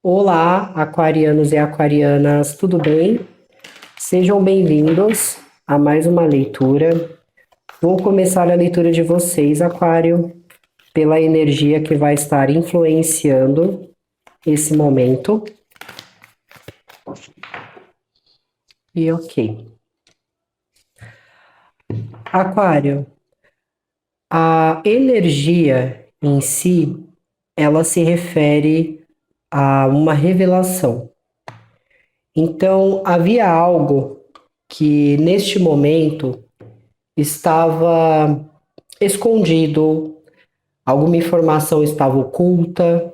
Olá, aquarianos e aquarianas, tudo bem? Sejam bem-vindos a mais uma leitura. Vou começar a leitura de vocês, Aquário, pela energia que vai estar influenciando esse momento. E ok. Aquário, a energia em si, ela se refere a uma revelação. Então, havia algo que neste momento estava escondido, alguma informação estava oculta,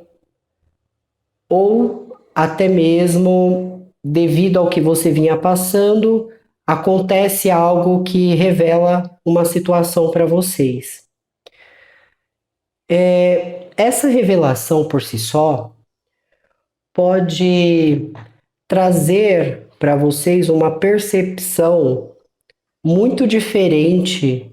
ou até mesmo devido ao que você vinha passando, acontece algo que revela uma situação para vocês. Essa revelação por si só pode trazer para vocês uma percepção muito diferente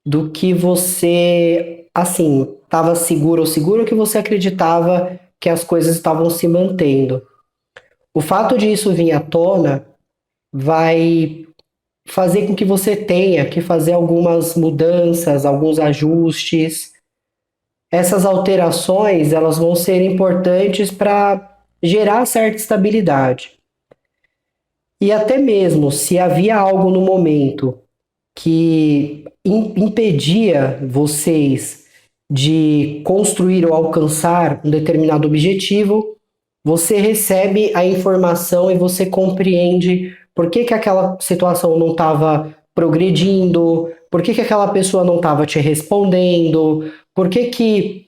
do que você, assim, estava seguro ou seguro que você acreditava que as coisas estavam se mantendo. O fato de isso vir à tona vai fazer com que você tenha que fazer algumas mudanças, alguns ajustes. Essas alterações, elas vão ser importantes para gerar certa estabilidade. E até mesmo se havia algo no momento que impedia vocês de construir ou alcançar um determinado objetivo, você recebe a informação e você compreende por que aquela situação não estava progredindo, por que aquela pessoa não estava te respondendo, por que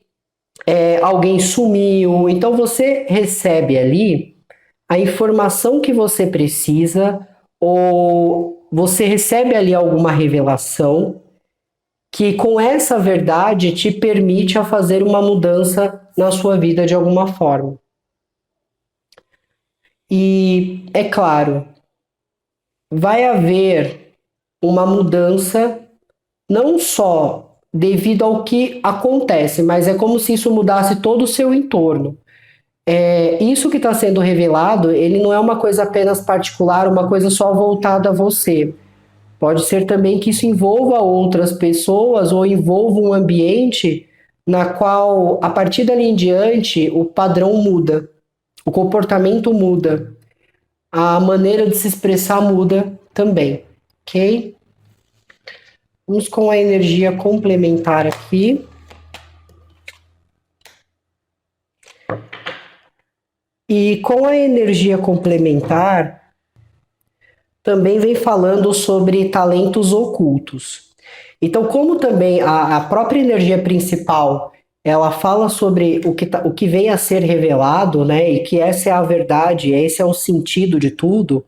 alguém sumiu. Então você recebe ali a informação que você precisa ou você recebe ali alguma revelação que com essa verdade te permite a fazer uma mudança na sua vida de alguma forma. E é claro, vai haver uma mudança não só devido ao que acontece, mas é como se isso mudasse todo o seu entorno. Isso que está sendo revelado, ele não é uma coisa apenas particular, uma coisa só voltada a você. Pode ser também que isso envolva outras pessoas ou envolva um ambiente na qual, a partir dali em diante, o padrão muda, o comportamento muda, a maneira de se expressar muda também, ok? Vamos com a energia complementar aqui. E com a energia complementar, também vem falando sobre talentos ocultos. Então, como também a própria energia principal ela fala sobre o que vem a ser revelado, né? E que essa é a verdade, esse é o sentido de tudo.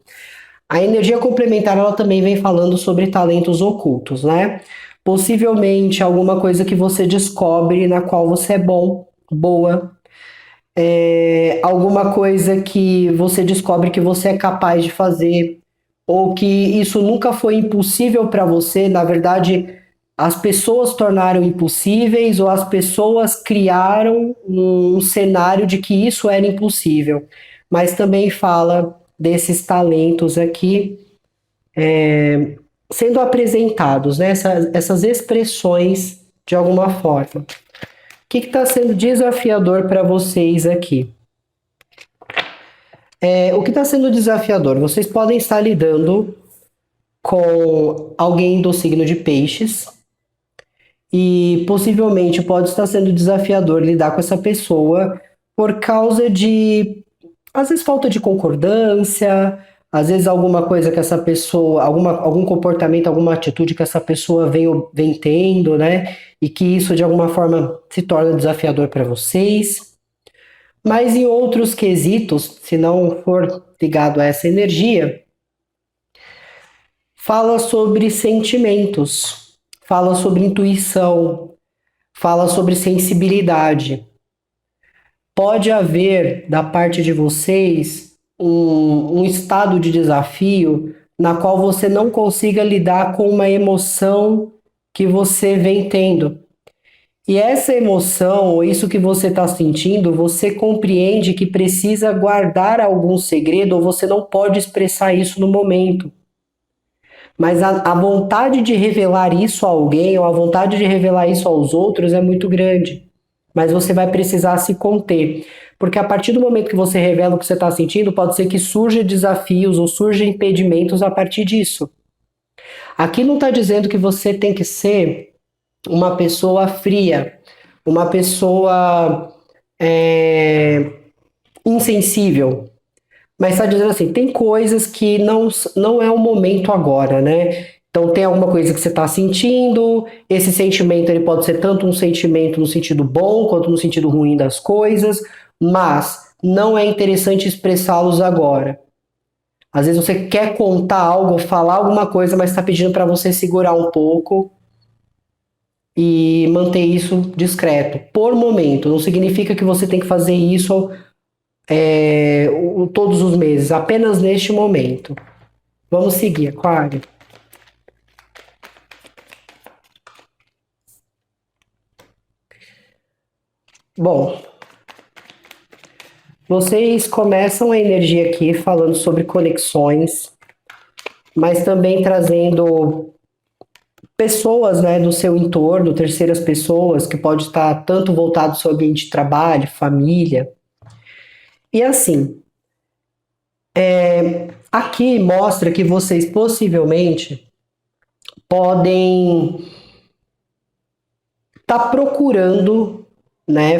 A energia complementar ela também vem falando sobre talentos ocultos, né? Possivelmente alguma coisa que você descobre na qual você é bom, boa, alguma coisa que você descobre que você é capaz de fazer, ou que isso nunca foi impossível para você, na verdade, as pessoas tornaram impossíveis ou as pessoas criaram um cenário de que isso era impossível. Mas também fala desses talentos aqui sendo apresentados, né? Essas expressões de alguma forma. O que está sendo desafiador para vocês aqui? O que está sendo desafiador? Vocês podem estar lidando com alguém do signo de peixes e possivelmente pode estar sendo desafiador lidar com essa pessoa por causa de, às vezes, falta de concordância, às vezes alguma coisa que essa pessoa, algum comportamento, alguma atitude que essa pessoa vem tendo, né? E que isso de alguma forma se torna desafiador para vocês. Mas em outros quesitos, se não for ligado a essa energia, fala sobre sentimentos, fala sobre intuição, fala sobre sensibilidade. Pode haver da parte de vocês um estado de desafio na qual você não consiga lidar com uma emoção que você vem tendo. E essa emoção, ou isso que você está sentindo, você compreende que precisa guardar algum segredo ou você não pode expressar isso no momento. Mas a vontade de revelar isso a alguém ou a vontade de revelar isso aos outros é muito grande. Mas você vai precisar se conter. Porque a partir do momento que você revela o que você está sentindo, pode ser que surjam desafios ou surjam impedimentos a partir disso. Aqui não está dizendo que você tem que ser uma pessoa fria, uma pessoa insensível. Mas está dizendo assim, tem coisas que não é o momento agora, né? Então tem alguma coisa que você está sentindo, esse sentimento ele pode ser tanto um sentimento no sentido bom quanto no sentido ruim das coisas, mas não é interessante expressá-los agora. Às vezes você quer contar algo, falar alguma coisa, mas está pedindo para você segurar um pouco e manter isso discreto, por momento. Não significa que você tem que fazer isso todos os meses, apenas neste momento. Vamos seguir, Aquário. Bom, vocês começam a energia aqui falando sobre conexões, mas também trazendo pessoas, né, do seu entorno, terceiras pessoas, que pode estar tanto voltado ao seu ambiente de trabalho, família. E assim, aqui mostra que vocês possivelmente podem estar procurando, né,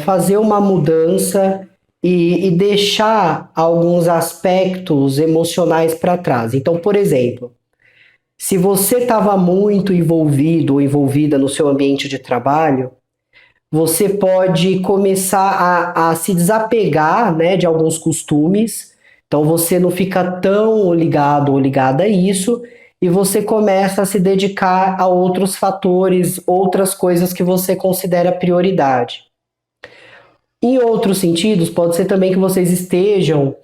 fazer uma mudança e deixar alguns aspectos emocionais para trás. Então, por exemplo, se você estava muito envolvido ou envolvida no seu ambiente de trabalho, você pode começar a se desapegar, né, de alguns costumes. Então você não fica tão ligado ou ligada a isso e você começa a se dedicar a outros fatores, outras coisas que você considera prioridade. Em outros sentidos, pode ser também que vocês estejam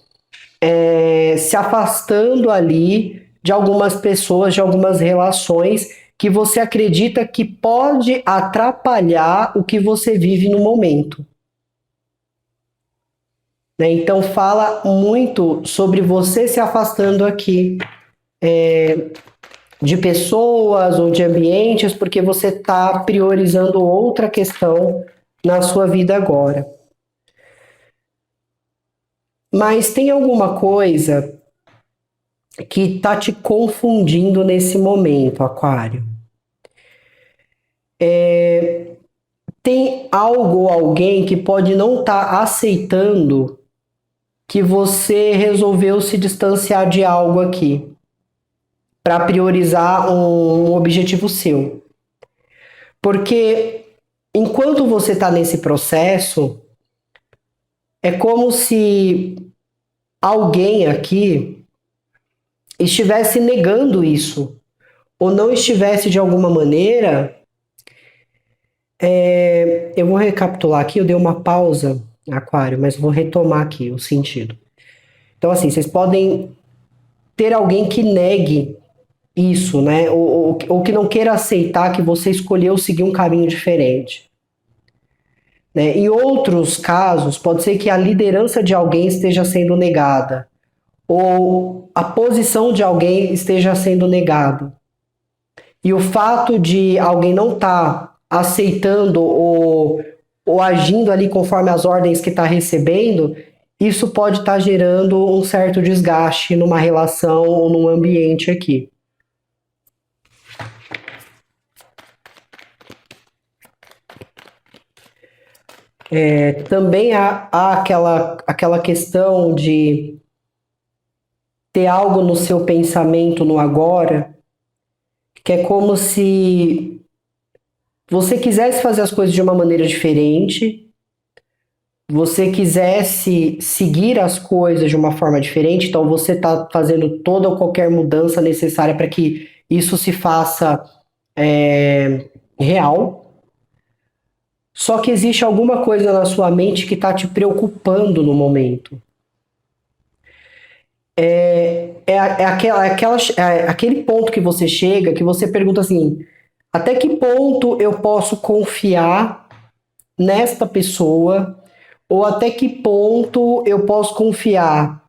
se afastando ali de algumas pessoas, de algumas relações que você acredita que pode atrapalhar o que você vive no momento. Né? Então fala muito sobre você se afastando aqui de pessoas ou de ambientes porque você está priorizando outra questão na sua vida agora. Mas tem alguma coisa que está te confundindo nesse momento, Aquário? Tem algo ou alguém que pode não estar aceitando que você resolveu se distanciar de algo aqui para priorizar um objetivo seu. Porque enquanto você está nesse processo, é como se alguém aqui estivesse negando isso, ou não estivesse de alguma maneira. Eu vou recapitular aqui, eu dei uma pausa, Aquário, mas vou retomar aqui o sentido. Então, assim, vocês podem ter alguém que negue isso, né? Ou que não queira aceitar que você escolheu seguir um caminho diferente. Né? Em outros casos, pode ser que a liderança de alguém esteja sendo negada, ou a posição de alguém esteja sendo negada. E o fato de alguém não estar aceitando ou agindo ali conforme as ordens que está recebendo, isso pode estar gerando um certo desgaste numa relação ou num ambiente aqui. Também há aquela questão de ter algo no seu pensamento no agora, que é como se você quisesse fazer as coisas de uma maneira diferente, você quisesse seguir as coisas de uma forma diferente, então você está fazendo toda ou qualquer mudança necessária para que isso se faça real. Só que existe alguma coisa na sua mente que está te preocupando no momento. Aquele ponto que você chega, que você pergunta assim: Até que ponto eu posso confiar nesta pessoa? Ou até que ponto eu posso confiar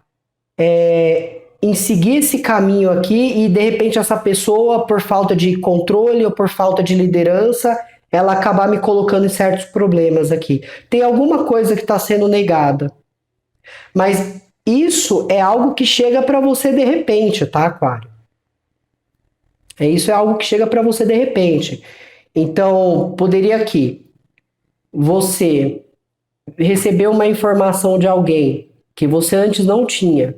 em seguir esse caminho aqui e de repente essa pessoa, por falta de controle ou por falta de liderança, ela acabar me colocando em certos problemas aqui. Tem alguma coisa que está sendo negada, mas isso é algo que chega para você de repente, tá, Aquário? Isso é algo que chega para você de repente. Então, poderia aqui você receber uma informação de alguém que você antes não tinha.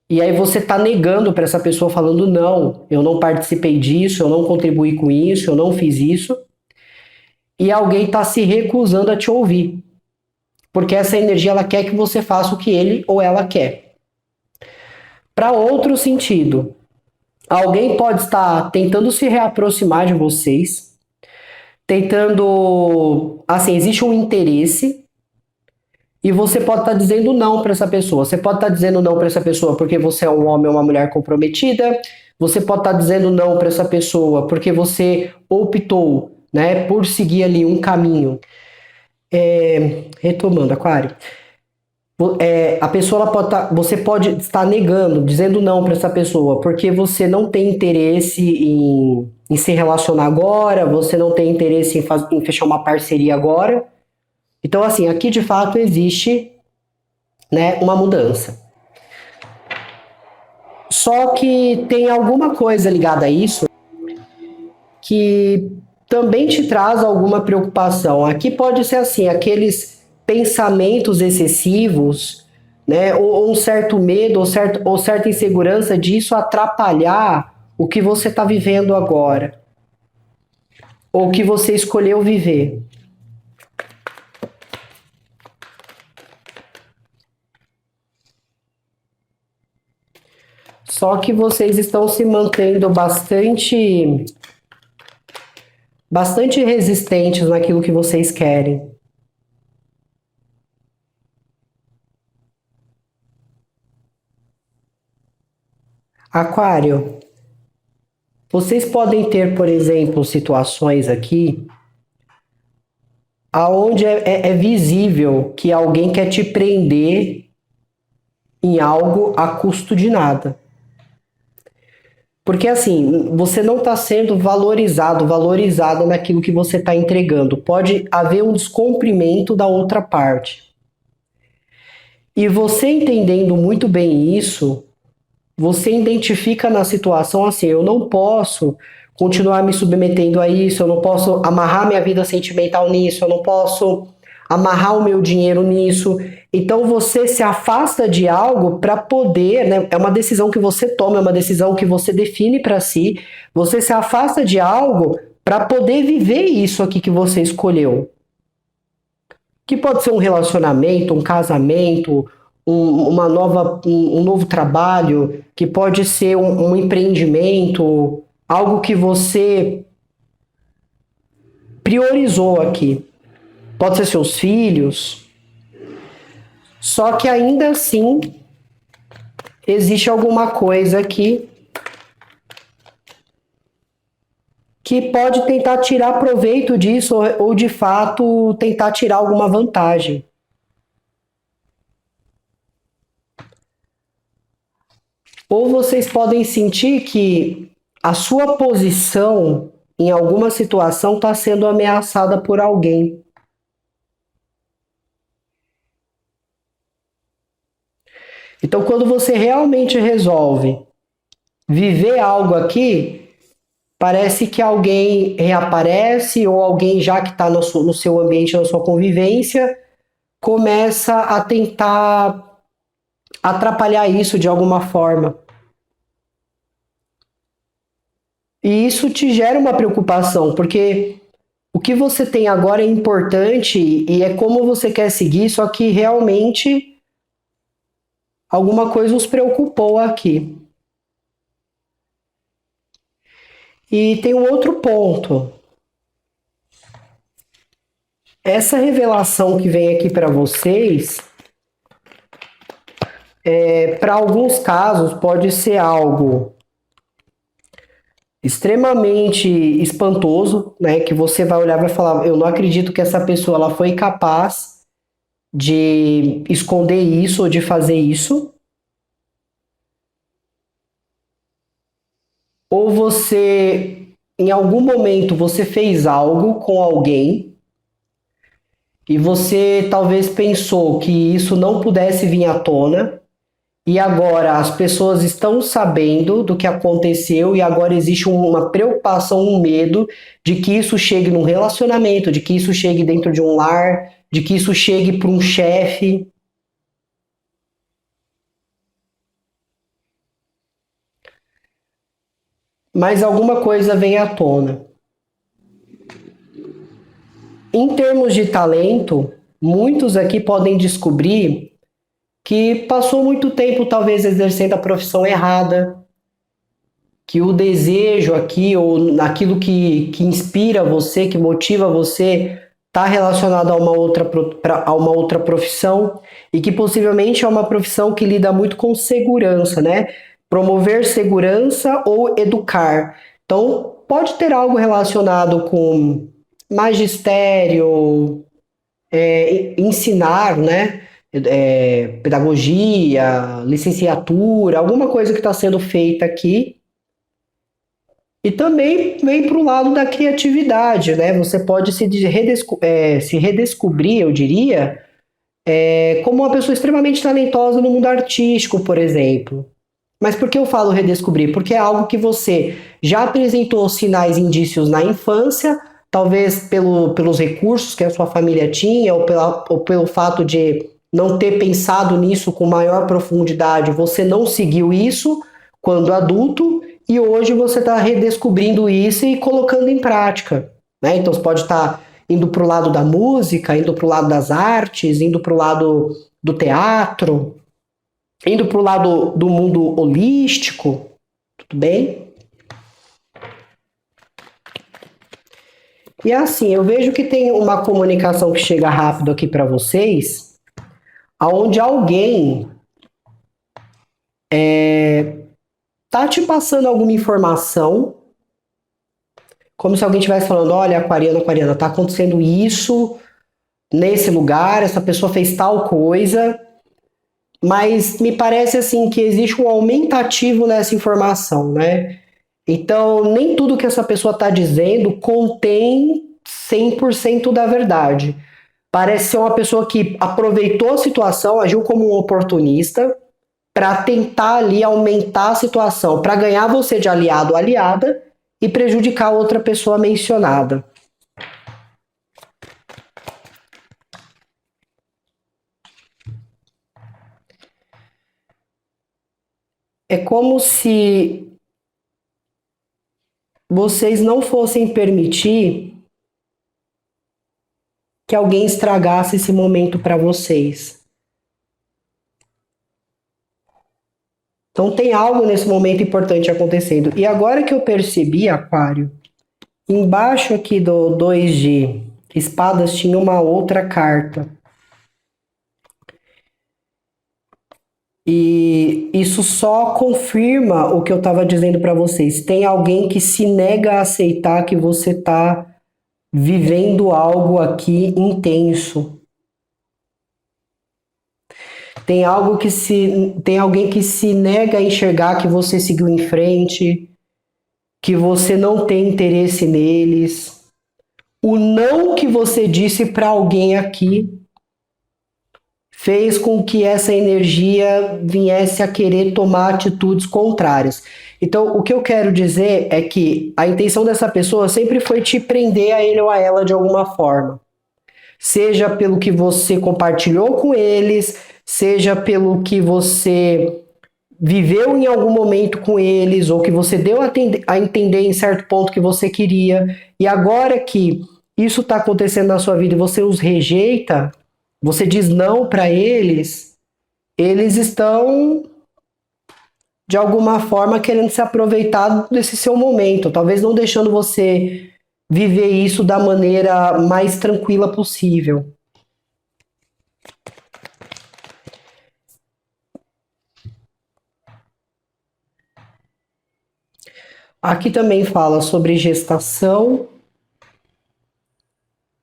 E aí você está negando para essa pessoa falando não, eu não participei disso, eu não contribuí com isso, eu não fiz isso. E alguém está se recusando a te ouvir. Porque essa energia ela quer que você faça o que ele ou ela quer. Para outro sentido, alguém pode estar tentando se reaproximar de vocês, tentando, assim, existe um interesse e você pode estar dizendo não para essa pessoa. Você pode estar dizendo não para essa pessoa porque você é um homem ou uma mulher comprometida. Você pode estar dizendo não para essa pessoa porque você optou, né, por seguir ali um caminho. Retomando, Aquário. A pessoa ela pode você pode estar negando, dizendo não para essa pessoa, porque você não tem interesse em se relacionar agora, você não tem interesse em fechar uma parceria agora. Então, assim, aqui de fato existe, né, uma mudança. Só que tem alguma coisa ligada a isso que também te traz alguma preocupação. Aqui pode ser assim, aqueles pensamentos excessivos, né, ou um certo medo, ou certa insegurança disso atrapalhar o que você está vivendo agora, ou o que você escolheu viver. Só que vocês estão se mantendo bastante resistentes naquilo que vocês querem. Aquário, vocês podem ter, por exemplo, situações aqui aonde é visível que alguém quer te prender em algo a custo de nada. Porque assim, você não está sendo valorizado naquilo que você está entregando. Pode haver um descumprimento da outra parte. E você entendendo muito bem isso, você identifica na situação assim, eu não posso continuar me submetendo a isso, eu não posso amarrar minha vida sentimental nisso, eu não posso amarrar o meu dinheiro nisso. Então você se afasta de algo para poder, né? É uma decisão que você toma, é uma decisão que você define para si. Você se afasta de algo para poder viver isso aqui que você escolheu. Que pode ser um relacionamento, um casamento, um novo trabalho, que pode ser um empreendimento, algo que você priorizou aqui. Pode ser seus filhos. Só que ainda assim existe alguma coisa aqui que pode tentar tirar proveito disso ou de fato tentar tirar alguma vantagem. Ou vocês podem sentir que a sua posição em alguma situação está sendo ameaçada por alguém. Então, quando você realmente resolve viver algo aqui, parece que alguém reaparece ou alguém já que está no seu ambiente, na sua convivência, começa a tentar atrapalhar isso de alguma forma. E isso te gera uma preocupação, porque o que você tem agora é importante e é como você quer seguir, só que realmente alguma coisa os preocupou aqui. E tem um outro ponto. Essa revelação que vem aqui para vocês, para alguns casos, pode ser algo extremamente espantoso, né? Que você vai olhar e vai falar, eu não acredito que essa pessoa ela foi capaz de esconder isso ou de fazer isso. Ou você, em algum momento, você fez algo com alguém e você talvez pensou que isso não pudesse vir à tona, e agora as pessoas estão sabendo do que aconteceu e agora existe uma preocupação, um medo de que isso chegue num relacionamento, de que isso chegue dentro de um lar, de que isso chegue para um chefe. Mas alguma coisa vem à tona. Em termos de talento, muitos aqui podem descobrir que passou muito tempo talvez exercendo a profissão errada, que o desejo aqui ou naquilo que inspira você, que motiva você, está relacionado a uma outra profissão e que possivelmente é uma profissão que lida muito com segurança, né? Promover segurança ou educar. Então, pode ter algo relacionado com magistério, ensinar, né? Pedagogia, licenciatura, alguma coisa que está sendo feita aqui. E também vem para o lado da criatividade, né? Você pode se redescobrir, eu diria, como uma pessoa extremamente talentosa no mundo artístico, por exemplo. Mas por que eu falo redescobrir? Porque é algo que você já apresentou sinais, indícios na infância, talvez pelos recursos que a sua família tinha, ou pelo fato de não ter pensado nisso com maior profundidade, você não seguiu isso quando adulto, e hoje você está redescobrindo isso e colocando em prática. Né? Então você pode estar indo para o lado da música, indo para o lado das artes, indo para o lado do teatro, indo para o lado do mundo holístico, tudo bem? E assim, eu vejo que tem uma comunicação que chega rápido aqui para vocês, aonde alguém tá te passando alguma informação, como se alguém estivesse falando, olha, aquariana, tá acontecendo isso nesse lugar, essa pessoa fez tal coisa, mas me parece assim que existe um aumentativo nessa informação, né? Então, nem tudo que essa pessoa está dizendo contém 100% da verdade. Parece ser uma pessoa que aproveitou a situação, agiu como um oportunista para tentar ali aumentar a situação, para ganhar você de aliado ou aliada e prejudicar outra pessoa mencionada. É como se vocês não fossem permitir que alguém estragasse esse momento para vocês. Então tem algo nesse momento importante acontecendo. E agora que eu percebi, Aquário, embaixo aqui do 2 de espadas tinha uma outra carta. E isso só confirma o que eu estava dizendo para vocês. Tem alguém que se nega a aceitar que você está vivendo algo aqui intenso. Tem alguém que se nega a enxergar que você seguiu em frente, que você não tem interesse neles. O não que você disse para alguém aqui fez com que essa energia viesse a querer tomar atitudes contrárias. Então, o que eu quero dizer é que a intenção dessa pessoa sempre foi te prender a ele ou a ela de alguma forma. Seja pelo que você compartilhou com eles, seja pelo que você viveu em algum momento com eles, ou que você deu a entender em certo ponto que você queria. E agora que isso está acontecendo na sua vida e você os rejeita, você diz não para eles, eles estão de alguma forma querendo se aproveitar desse seu momento, talvez não deixando você viver isso da maneira mais tranquila possível. Aqui também fala sobre gestação,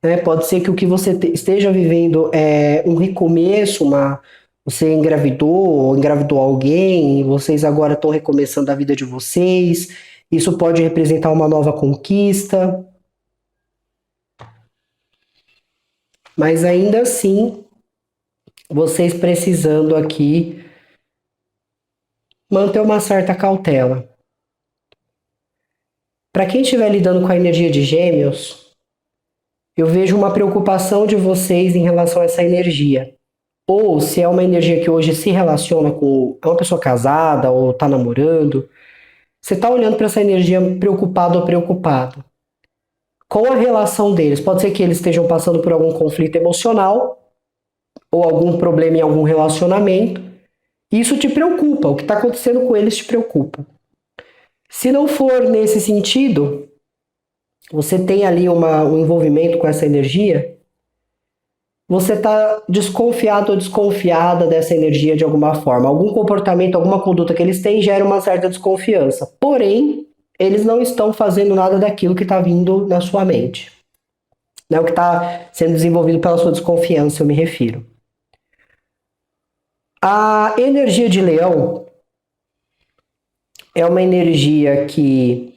né? Pode ser que o que você esteja vivendo é um recomeço, você engravidou ou engravidou alguém, e vocês agora estão recomeçando a vida de vocês. Isso pode representar uma nova conquista, mas ainda assim, vocês precisando aqui manter uma certa cautela. Para quem estiver lidando com a energia de Gêmeos, eu vejo uma preocupação de vocês em relação a essa energia. Ou se é uma energia que hoje se relaciona com uma pessoa casada ou está namorando, você está olhando para essa energia preocupado ou preocupado com a relação deles. Pode ser que eles estejam passando por algum conflito emocional ou algum problema em algum relacionamento. Isso te preocupa, o que está acontecendo com eles te preocupa. Se não for nesse sentido, você tem ali um envolvimento com essa energia, você está desconfiado ou desconfiada dessa energia de alguma forma. Algum comportamento, alguma conduta que eles têm gera uma certa desconfiança. Porém, eles não estão fazendo nada daquilo que está vindo na sua mente. Não é o que está sendo desenvolvido pela sua desconfiança, eu me refiro. A energia de Leão é uma energia que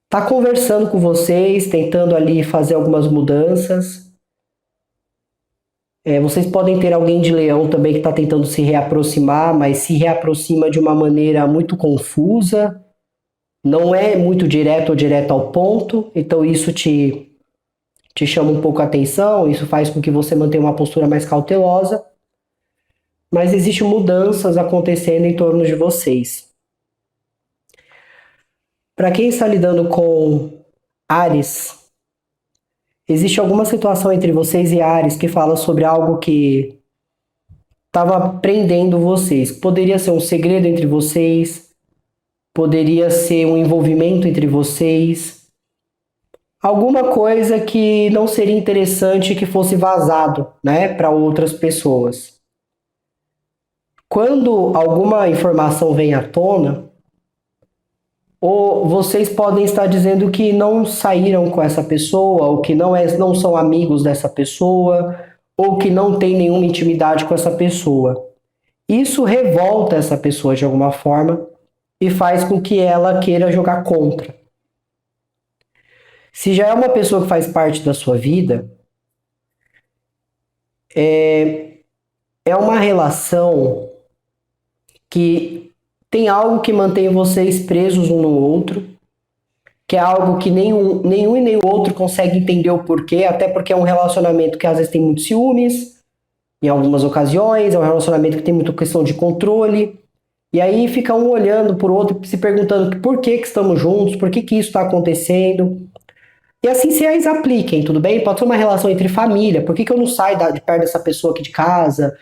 está conversando com vocês, tentando ali fazer algumas mudanças. Vocês podem ter alguém de Leão também que está tentando se reaproximar, mas se reaproxima de uma maneira muito confusa, não é muito direto ou direto ao ponto, então isso te chama um pouco a atenção, isso faz com que você mantenha uma postura mais cautelosa, mas existem mudanças acontecendo em torno de vocês. Para quem está lidando com Áries, existe alguma situação entre vocês e Áries que fala sobre algo que estava prendendo vocês. Poderia ser um segredo entre vocês, poderia ser um envolvimento entre vocês, alguma coisa que não seria interessante que fosse vazado, né, para outras pessoas. Quando alguma informação vem à tona, ou vocês podem estar dizendo que não saíram com essa pessoa, ou que não são amigos dessa pessoa, ou que não tem nenhuma intimidade com essa pessoa. Isso revolta essa pessoa de alguma forma e faz com que ela queira jogar contra. Se já é uma pessoa que faz parte da sua vida, é uma relação que tem algo que mantém vocês presos um no outro, que é algo que nenhum e nem o outro consegue entender o porquê, até porque é um relacionamento que às vezes tem muitos ciúmes, em algumas ocasiões, é um relacionamento que tem muita questão de controle, e aí fica um olhando por outro, se perguntando por que estamos juntos, por que isso está acontecendo. E assim vocês apliquem, tudo bem? Pode ser uma relação entre família, por que eu não saio de perto dessa pessoa aqui de casa?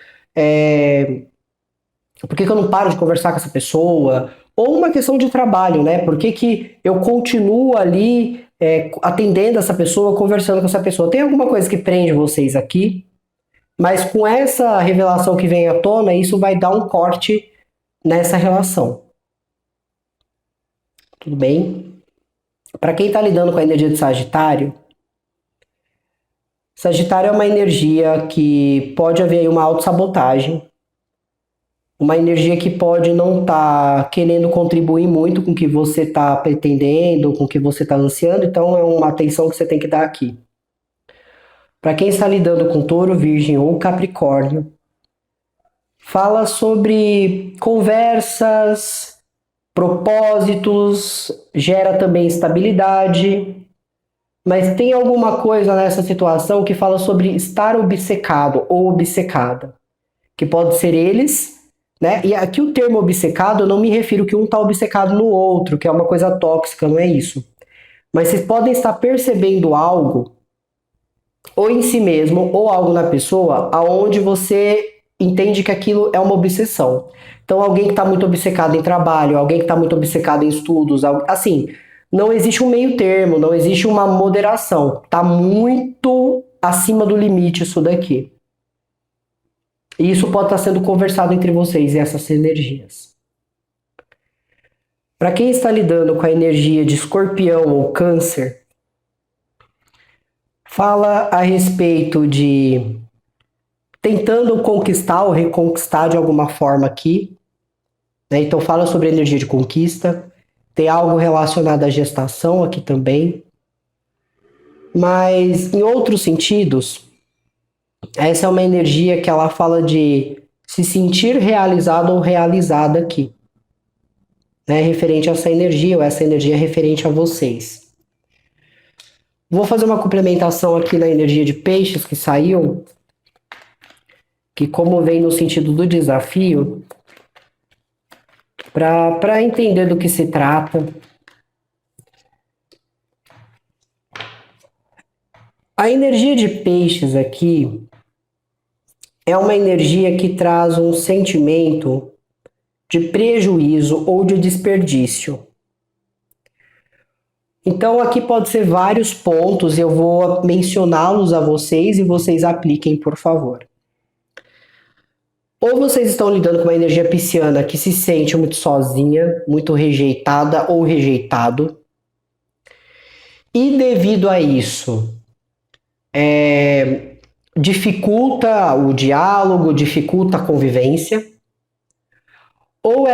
Por que eu não paro de conversar com essa pessoa? Ou uma questão de trabalho, né? Por que eu continuo ali atendendo essa pessoa, conversando com essa pessoa? Tem alguma coisa que prende vocês aqui? Mas com essa revelação que vem à tona, isso vai dar um corte nessa relação. Tudo bem? Para quem está lidando com a energia de Sagitário, Sagitário é uma energia que pode haver aí uma autossabotagem, uma energia que pode não estar querendo contribuir muito com o que você está pretendendo, com o que você está ansiando, então é uma atenção que você tem que dar aqui. Para quem está lidando com Touro, Virgem ou Capricórnio, fala sobre conversas, propósitos, gera também estabilidade, mas tem alguma coisa nessa situação que fala sobre estar obcecado ou obcecada, que pode ser eles, né? E aqui o termo obcecado, eu não me refiro que um está obcecado no outro, que é uma coisa tóxica, não é isso. Mas vocês podem estar percebendo algo, ou em si mesmo, ou algo na pessoa, aonde você entende que aquilo é uma obsessão. Então, alguém que está muito obcecado em trabalho, alguém que está muito obcecado em estudos, assim, não existe um meio termo, não existe uma moderação. Está muito acima do limite isso daqui. E isso pode estar sendo conversado entre vocês e essas energias. Para quem está lidando com a energia de Escorpião ou Câncer, fala a respeito de tentando conquistar ou reconquistar de alguma forma aqui, né? Então fala sobre a energia de conquista, tem algo relacionado à gestação aqui também, mas em outros sentidos, essa é uma energia que ela fala de se sentir realizado ou realizada aqui, né? Referente a essa energia, ou essa energia referente a vocês. Vou fazer uma complementação aqui na energia de peixes que saiu, que como vem no sentido do desafio, para entender do que se trata. A energia de peixes aqui é uma energia que traz um sentimento de prejuízo ou de desperdício. Então aqui pode ser vários pontos, eu vou mencioná-los a vocês e vocês apliquem, por favor. Ou vocês estão lidando com uma energia pisciana que se sente muito sozinha, muito rejeitada ou rejeitado. E devido a isso, dificulta o diálogo, dificulta a convivência. Ou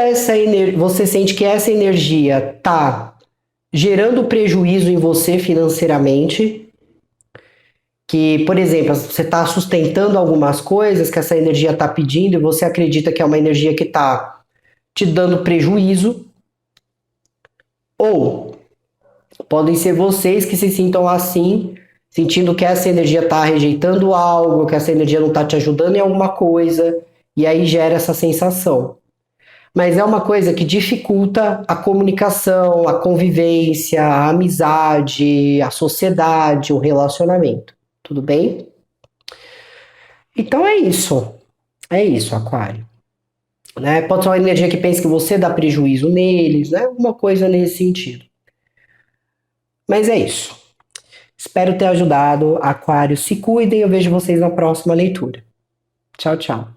você sente que essa energia está gerando prejuízo em você financeiramente, que, por exemplo, você está sustentando algumas coisas que essa energia está pedindo e você acredita que é uma energia que está te dando prejuízo. Ou podem ser vocês que se sintam assim, sentindo que essa energia está rejeitando algo, que essa energia não está te ajudando em alguma coisa, e aí gera essa sensação. Mas é uma coisa que dificulta a comunicação, a convivência, a amizade, a sociedade, o relacionamento. Tudo bem? Então é isso. É isso, Aquário. Né? Pode ser uma energia que pensa que você dá prejuízo neles, né? Uma coisa nesse sentido. Mas é isso. Espero ter ajudado. Aquário, se cuidem. Eu vejo vocês na próxima leitura. Tchau, tchau.